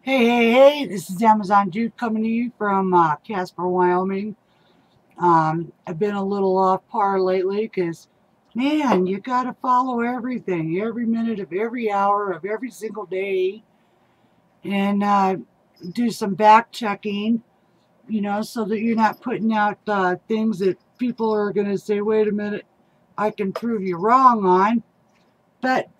Hey, this is Amazon Jude coming to you from Casper, Wyoming. I've been a little off par lately because, man, you got to follow everything, every minute of every hour of every single day, and do some back checking, so that you're not putting out things that people are going to say, wait a minute, I can prove you wrong on. But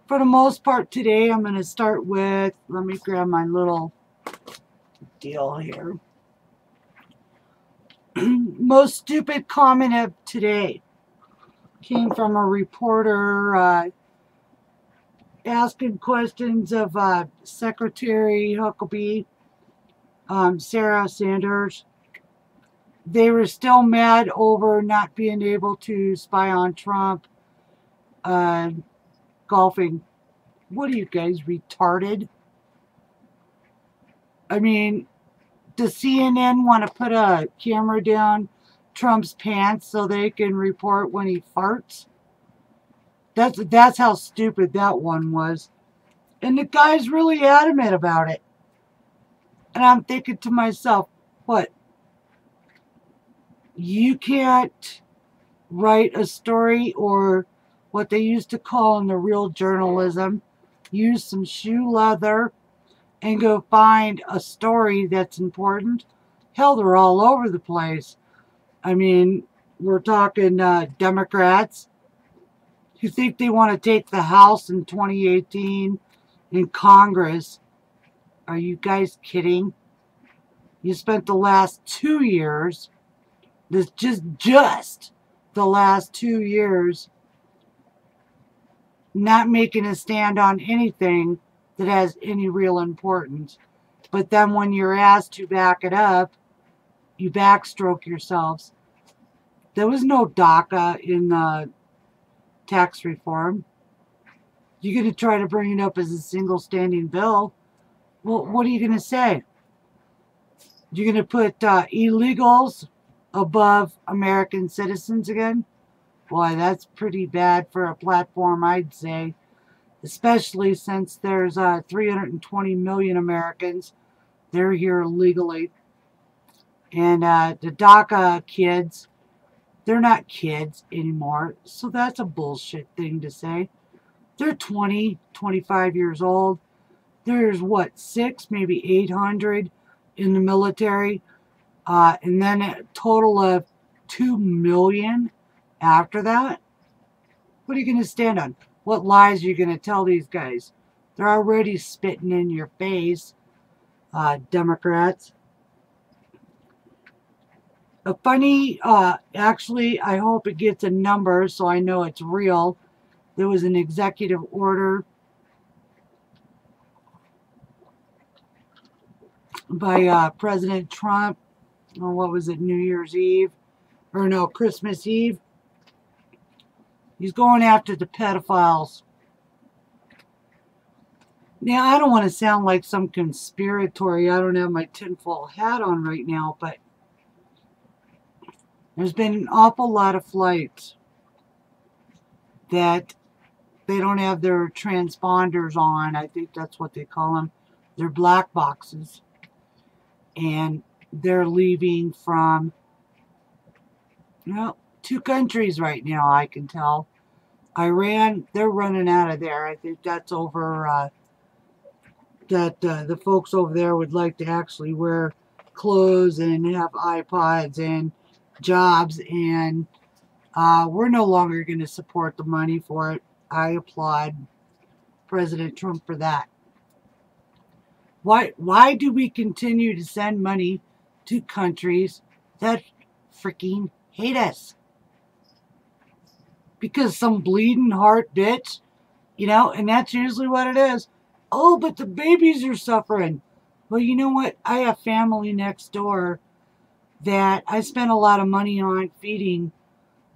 for the most part today, I'm going to start with, let me grab my little deal here. Most stupid comment of today came from a reporter asking questions of Secretary Huckabee, Sarah Sanders. They were still mad over not being able to spy on Trump uh, golfing. What are you guys, retarded? I mean, does CNN want to put a camera down Trump's pants so they can report when he farts? That's how stupid that one was. And the guy's really adamant about it. And I'm thinking to myself, what? You can't write a story, or what they used to call in the real journalism, use some shoe leather and go find a story that's important? Hell, they're all over the place. I mean, we're talking Democrats who think they want to take the House in 2018 in Congress. Are you guys kidding? You spent the last 2 years, this just the last 2 years, not making a stand on anything that has any real importance. But then when you're asked to back it up, you backstroke yourselves. There was no DACA in the tax reform. You're going to try to bring it up as a single standing bill. Well, what are you going to say? You're going to put illegals above American citizens again? Boy, that's pretty bad for a platform, I'd say. Especially since there's 320 million Americans. They're here legally. And the DACA kids, they're not kids anymore. So that's a bullshit thing to say. They're 20, 25 years old. There's what, six, maybe 800 in the military. And then a total of 2 million after that. What are you going to stand on? What lies are you going to tell these guys? They're already spitting in your face, Democrats. A funny, actually, I hope it gets a number so I know it's real. There was an executive order by President Trump, or what was it, New Year's Eve? Or no, Christmas Eve. He's going after the pedophiles. Now, I don't want to sound like some conspiratory. I don't have my tinfoil hat on right now, but there's been an awful lot of flights that they don't have their transponders on. I think that's what they call them. They're black boxes. And they're leaving from, two countries right now, I can tell. Iran, they're running out of there. I think that's over, the folks over there would like to actually wear clothes and have iPods and jobs, and we're no longer going to support the money for it. I applaud President Trump for that. Why do we continue to send money to countries that freaking hate us? Because some bleeding heart bitch, and that's usually what it is. Oh, but the babies are suffering. Well, you know what? I have family next door that I spent a lot of money on feeding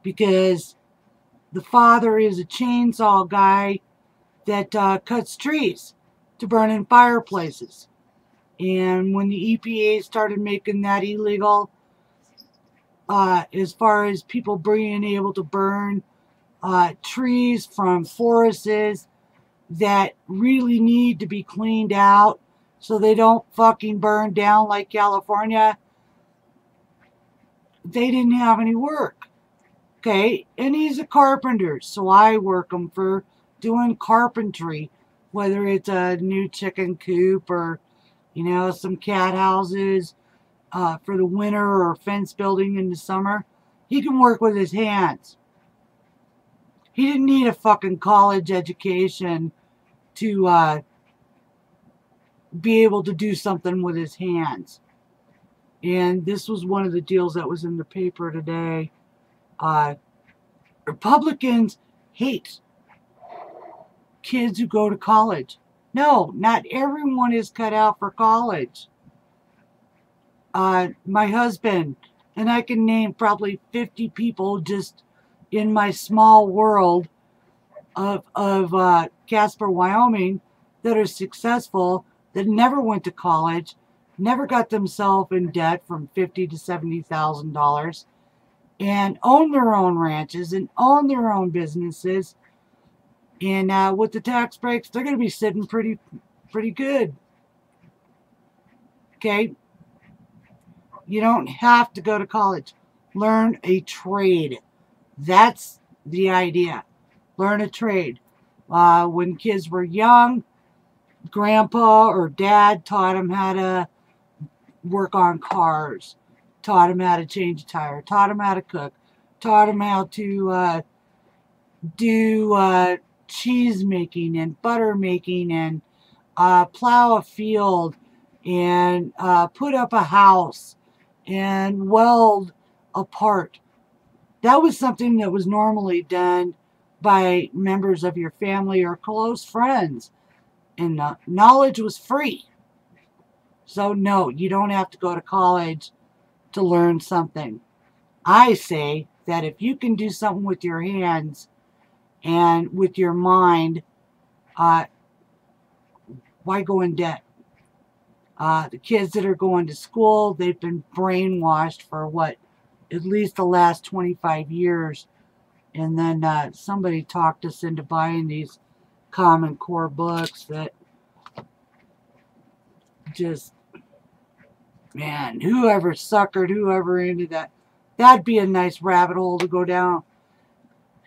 because the father is a chainsaw guy that cuts trees to burn in fireplaces. And when the EPA started making that illegal, as far as people being able to burn trees from forests, that really need to be cleaned out so they don't fucking burn down like California, they didn't have any work. Okay, and he's a carpenter, so I work him for doing carpentry, whether it's a new chicken coop or, some cat houses for the winter or fence building in the summer. He can work with his hands. He didn't need a fucking college education to be able to do something with his hands. And this was one of the deals that was in the paper today. Republicans hate kids who go to college. No, not everyone is cut out for college. My husband, and I can name probably 50 people just in my small world of Casper, Wyoming, that are successful, that never went to college, never got themselves in debt from $50,000 to $70,000, and own their own ranches and own their own businesses. And with the tax breaks, they're going to be sitting pretty good. Okay? You don't have to go to college. Learn a trade. That's the idea. Learn a trade. When kids were young, grandpa or dad taught them how to work on cars, taught them how to change a tire, taught them how to cook, taught them how to do cheese making and butter making and plow a field and put up a house and weld a part. That was something that was normally done by members of your family or close friends. And knowledge was free. So no, you don't have to go to college to learn something. I say that if you can do something with your hands and with your mind, why go in debt? The kids that are going to school, they've been brainwashed for at least the last 25 years. And then somebody talked us into buying these Common Core books that just, man, whoever suckered whoever into that, that'd be a nice rabbit hole to go down.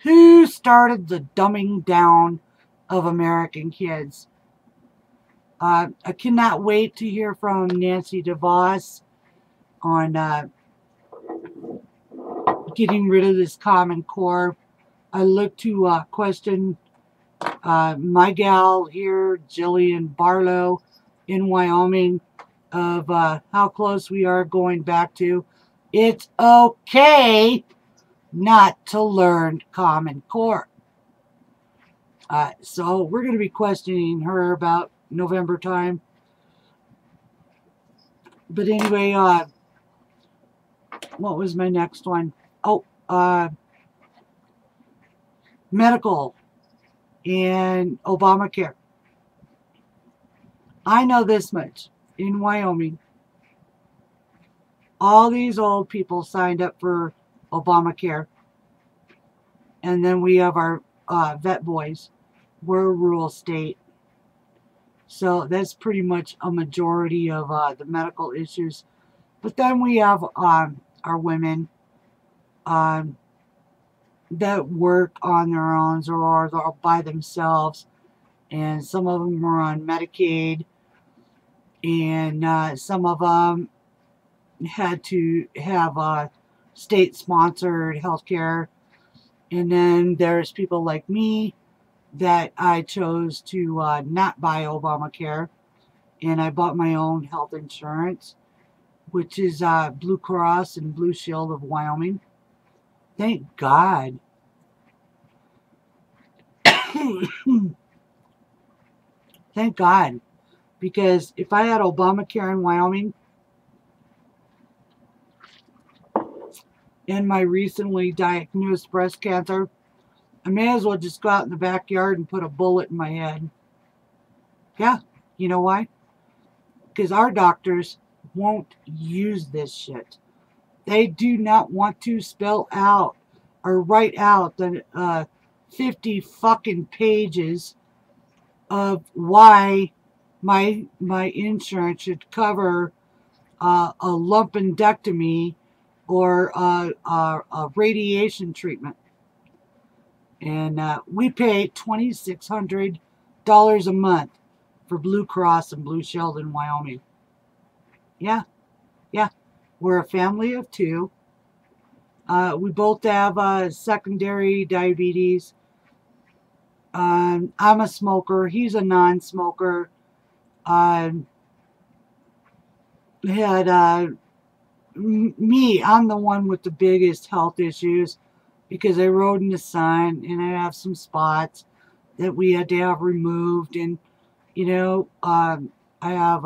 Who started the dumbing down of American kids? I cannot wait to hear from Nancy DeVos on getting rid of this Common Core. I look to question my gal here, Jillian Barlow in Wyoming, of how close we are going back to it's okay not to learn Common Core. So we're going to be questioning her about November time. But anyway, what was my next one? Oh, medical and Obamacare. I know this much. In Wyoming, all these old people signed up for Obamacare. And then we have our vet boys. We're a rural state. So that's pretty much a majority of the medical issues. But then we have our women that work on their own or they're by themselves. And some of them are on Medicaid. And some of them had to have state-sponsored health care. And then there's people like me that I chose to not buy Obamacare. And I bought my own health insurance, which is Blue Cross and Blue Shield of Wyoming. Thank God. Thank God. Because if I had Obamacare in Wyoming and my recently diagnosed breast cancer, I may as well just go out in the backyard and put a bullet in my head. Yeah, you know why? Because our doctors won't use this shit. They do not want to spell out or write out the 50 fucking pages of why my insurance should cover a lumpectomy or a radiation treatment. And we pay $2,600 a month for Blue Cross and Blue Shield in Wyoming. Yeah, yeah. We're a family of two. We both have secondary diabetes. I'm a smoker. He's a non-smoker. I'm the one with the biggest health issues because I rode in the sun and I have some spots that we had to have removed. And, I have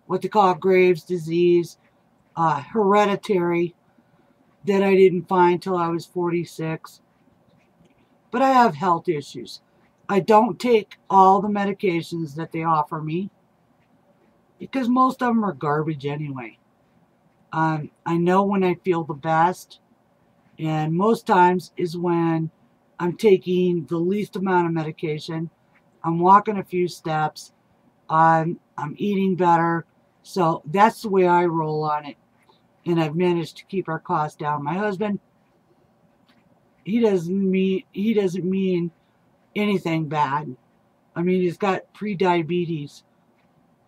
what they call Graves' disease, hereditary, that I didn't find till I was 46. But I have health issues. I don't take all the medications that they offer me because most of them are garbage anyway. I know when I feel the best, and most times is when I'm taking the least amount of medication. I'm walking a few steps. I'm eating better. So that's the way I roll on it. And I've managed to keep our costs down. My husband, he doesn't mean anything bad. I mean, he's got pre-diabetes.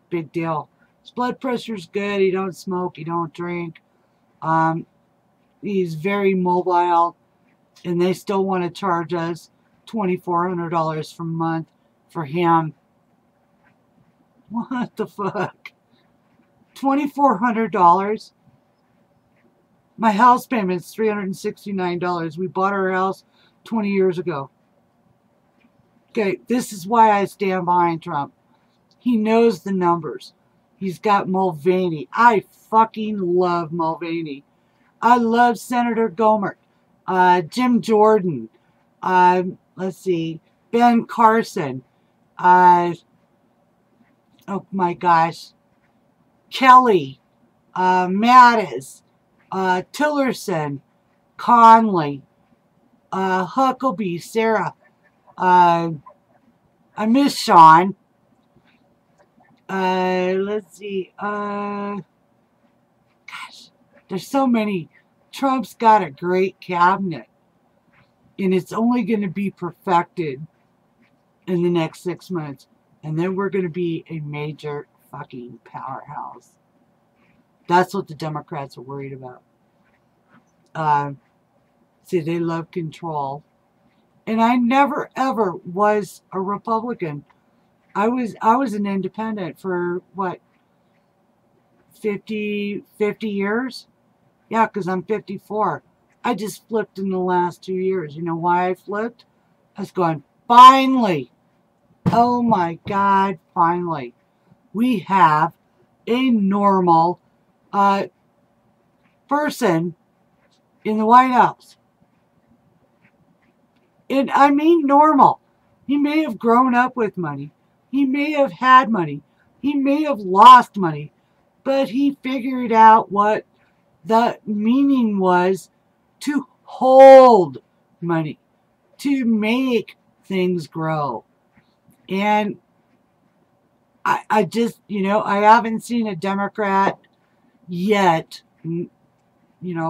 Big deal. His blood pressure's good. He don't smoke. He don't drink. He's very mobile. And they still want to charge us $2,400 per month for him. What the fuck? $2,400? My house payment's $369. We bought our house 20 years ago. Okay, this is why I stand behind Trump. He knows the numbers. He's got Mulvaney. I fucking love Mulvaney. I love Senator Gohmert, Jim Jordan, let's see, Ben Carson, oh my gosh, Kelly, Mattis, Tillerson, Conley, Huckabee, Sarah, I miss Sean. Let's see, gosh, there's so many. Trump's got a great cabinet, and it's only going to be perfected in the next 6 months, and then we're going to be a major fucking powerhouse. That's what the Democrats are worried about. See, they love control. And I never, ever was a Republican. I was an independent for, what, 50 years? Yeah, because I'm 54. I just flipped in the last 2 years. You know why I flipped? I was going, finally. Oh my God, finally. We have a normal person in the White House. And I mean normal. He may have grown up with money. He may have had money. He may have lost money. But he figured out what the meaning was to hold money, to make things grow. And I just, I haven't seen a Democrat yet,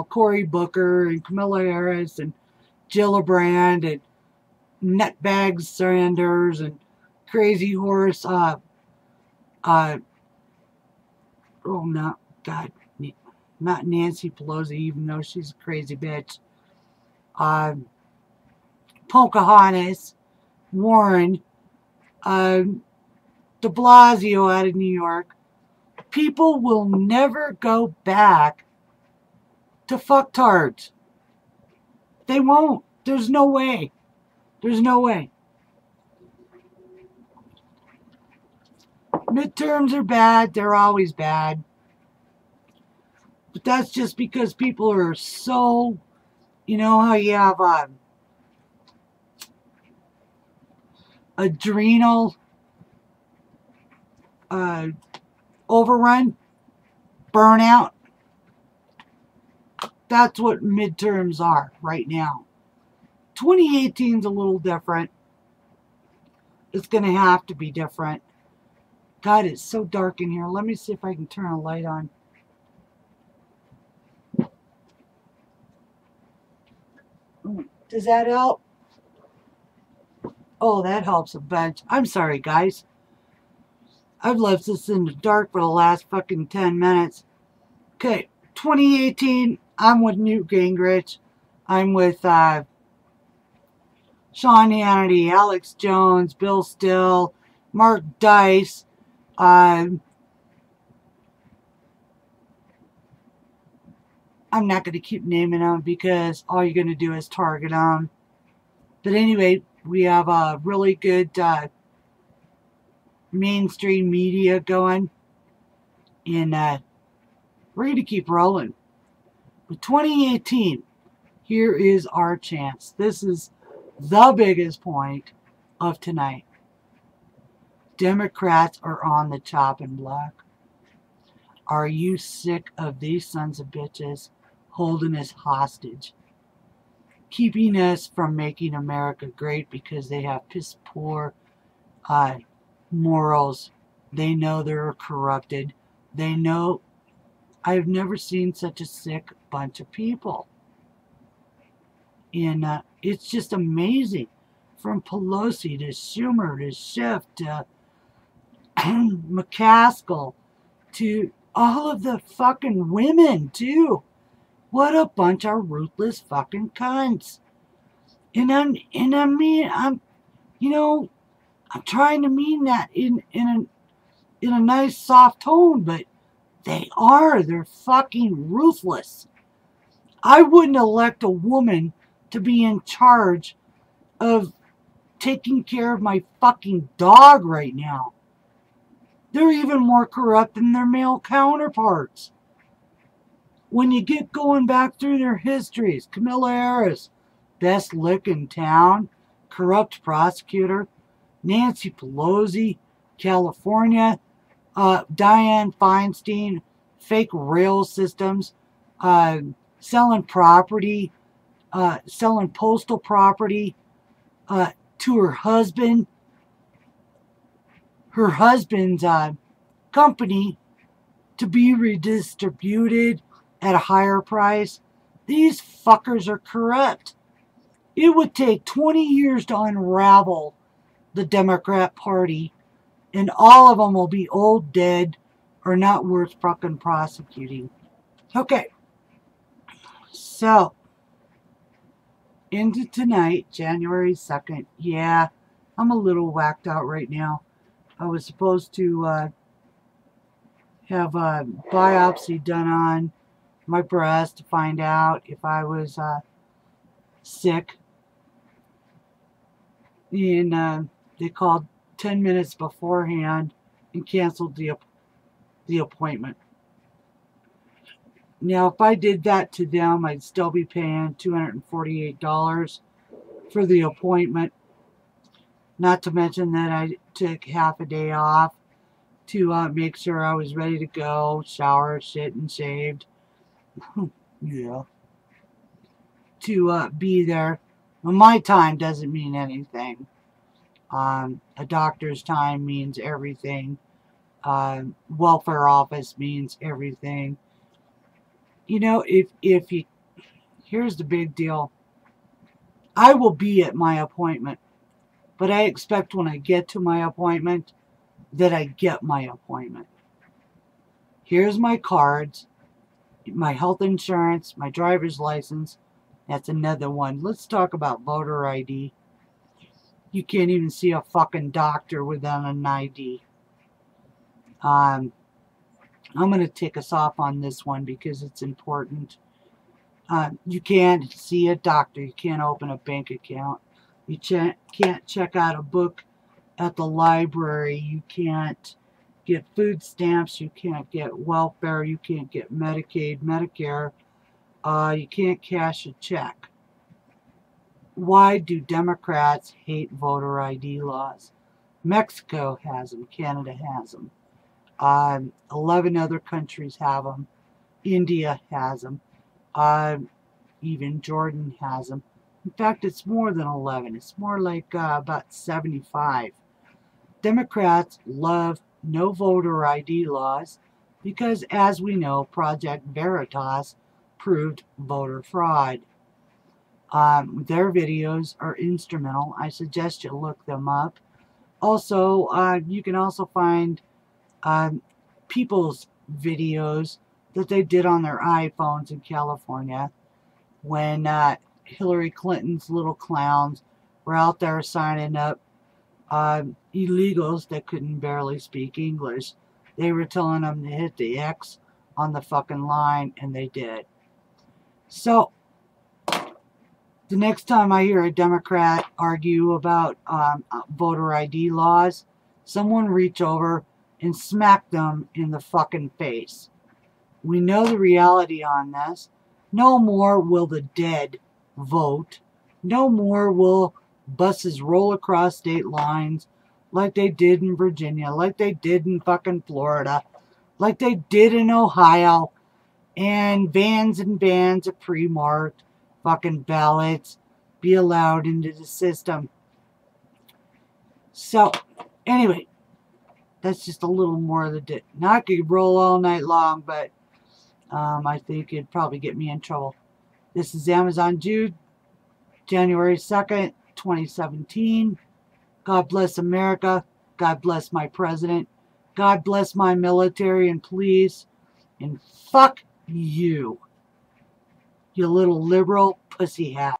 Cory Booker and Kamala Harris and Gillibrand and Nutbag Sanders and Crazy Horse, oh no, God, not Nancy Pelosi, even though she's a crazy bitch. Pocahontas, Warren, de Blasio out of New York. People will never go back to fucktards. They won't. There's no way. There's no way. Midterms are bad. They're always bad. But that's just because people are so, how you have adrenal overrun, burnout. That's what midterms are right now. 2018 is a little different. It's going to have to be different. God, it's so dark in here. Let me see if I can turn a light on. Does that help? Oh, that helps a bunch. I'm sorry, guys. I've left this in the dark for the last fucking 10 minutes. Okay, 2018, I'm with Newt Gingrich. I'm with Sean Hannity, Alex Jones, Bill Still, Mark Dice. I'm not going to keep naming them because all you're going to do is target them. But anyway, we have a really good mainstream media going. And we're going to keep rolling. With 2018, here is our chance. This is the biggest point of tonight. Democrats are on the chopping block. Are you sick of these sons of bitches holding us hostage? Keeping us from making America great because they have piss poor morals. They know they're corrupted. They know. I've never seen such a sick bunch of people. And it's just amazing. From Pelosi to Schumer to Schiff to McCaskill to all of the fucking women, too. What a bunch of ruthless fucking cunts. And I'm trying to mean that in a nice soft tone, but they're fucking ruthless. I wouldn't elect a woman to be in charge of taking care of my fucking dog right now. They're even more corrupt than their male counterparts. When you get going back through their histories, Kamala Harris, best lick in town, corrupt prosecutor, Nancy Pelosi, California, Dianne Feinstein, fake rail systems, selling property, selling postal property to her husband. Her husband's company to be redistributed at a higher price. These fuckers are corrupt. It would take 20 years to unravel the Democrat Party, and all of them will be old, dead, or not worth fucking prosecuting. Okay. So, into tonight, January 2nd. Yeah, I'm a little whacked out right now. I was supposed to have a biopsy done on my breast to find out if I was sick. And they called 10 minutes beforehand and canceled the appointment. Now, if I did that to them, I'd still be paying $248 for the appointment. Not to mention that I took half a day off to make sure I was ready to go, shower, shit, and shaved. Yeah. To be there. Well, my time doesn't mean anything. A doctor's time means everything. Welfare office means everything. You know, if you... Here's the big deal. I will be at my appointment. But I expect when I get to my appointment that I get my appointment. Here's my cards, my health insurance, my driver's license. That's another one. Let's talk about voter ID. You can't even see a fucking doctor without an ID. I'm going to take us off on this one because it's important. You can't see a doctor. You can't open a bank account. You can't check out a book at the library. You can't get food stamps. You can't get welfare. You can't get Medicaid, Medicare. You can't cash a check. Why do Democrats hate voter ID laws? Mexico has them. Canada has them. 11 other countries have them. India has them. Even Jordan has them. In fact, it's more than 11. It's more like about 75. Democrats love no voter ID laws because, as we know, Project Veritas proved voter fraud. Their videos are instrumental. I suggest you look them up. Also, you can also find people's videos that they did on their iPhones in California when Hillary Clinton's little clowns were out there signing up illegals that couldn't barely speak English. They were telling them to hit the X on the fucking line, and they did. So, the next time I hear a Democrat argue about voter ID laws, someone reach over and smack them in the fucking face. We know the reality on this. No more will the dead vote. No more will buses roll across state lines like they did in Virginia, like they did in fucking Florida, like they did in Ohio, and vans of pre-marked fucking ballots be allowed into the system. So, anyway, that's just a little more of the Now I could roll all night long, but I think it'd probably get me in trouble. This is Amazon Jude, January 2nd, 2017. God bless America. God bless my president. God bless my military and police. And fuck you, you little liberal pussy hat.